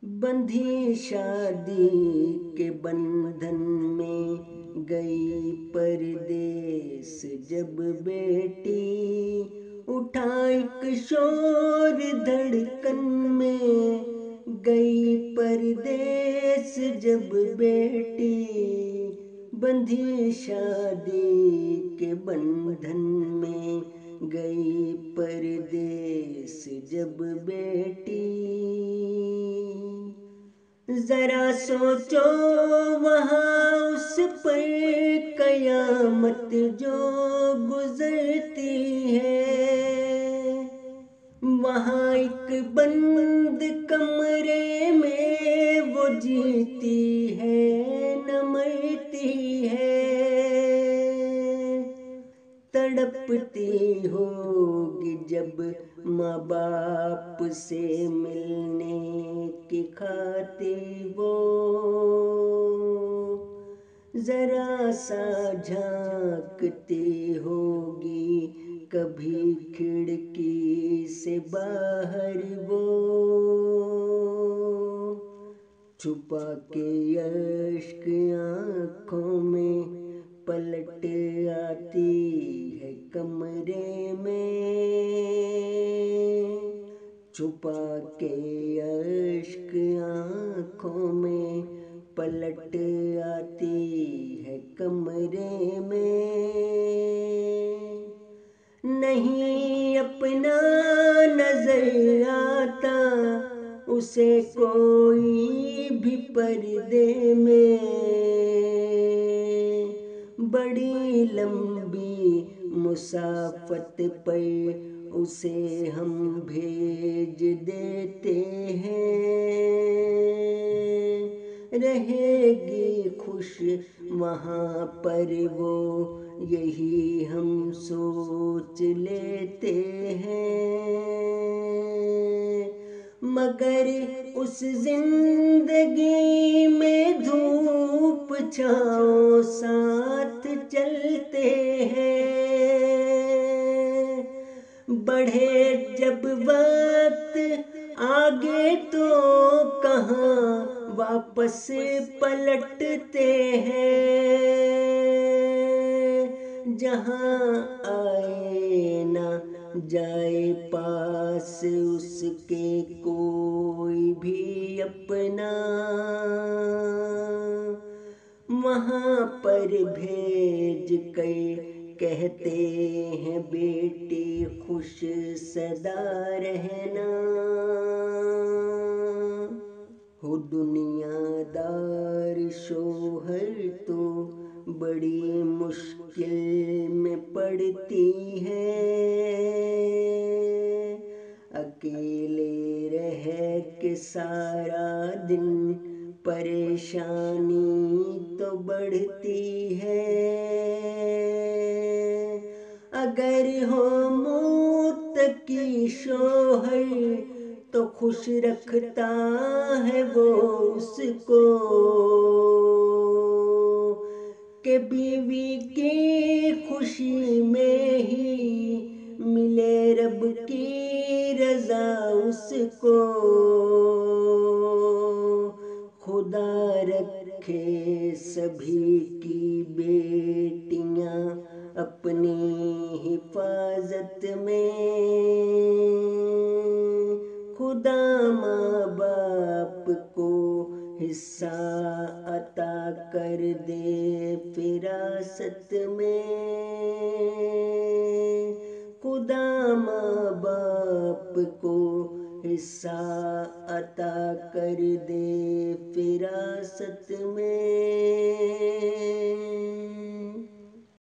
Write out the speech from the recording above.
بندھی شادی کے بندھن میں گئی پردیس جب بیٹی، اٹھا ایک شور دھڑکن میں گئی پردیس جب بیٹی، بندھی شادی کے بندھن میں گئی پردیس جب بیٹی۔ ذرا سوچو وہاں اس پر قیامت جو گزرتی ہے، وہاں ایک بند کمرے میں وہ جیتی ہے نہ مرتی ہے، تڑپتی ہوگی جب ماں باپ سے ملنے کی خاطر وہ، ذرا سا جھانکتی ہوگی کبھی کھڑکی سے باہر وہ، چھپا کے اشک آنکھوں میں پلٹ آتی ہے کمرے میں، چھپا کے اشک آنکھوں میں پلٹ آتی ہے کمرے میں، نہیں اپنا نظر آتا اسے کوئی بھی پردے میں، بڑی لمبی مسافت پر اسے ہم بھیج دیتے ہیں، رہے گی خوش وہاں پر وہ یہی ہم سوچ لیتے ہیں، مگر اس زندگی میں دھوپ چھاؤں ساتھ چلتے ہیں، بڑھے جب وقت آگے تو کہاں واپس پلٹتے ہیں، جہاں آئے نہ جائے پاس اس کے کوئی بھی اپنا، وہاں پر بھیج کر کہتے ہیں بیٹی خوش صدا رہنا، ہو دنیا دار شوہر تو بڑی مشکل میں پڑتی ہے، اکیلے رہ کے سارا دن پریشانی تو بڑھتی ہے، اگر ہو متقی شوہر تو خوش رکھتا ہے وہ اس کو، کہ بیوی کی خوشی میں ہی ملے رب کی رضا اس کو، خدا رکھے سبھی کی بیٹیاں اپنی حفاظت میں، خدا ماں باپ کو حصہ عطا کر دے وراثت میں، خدا ماں باپ کو حصہ عطا کر دے وراثت میں۔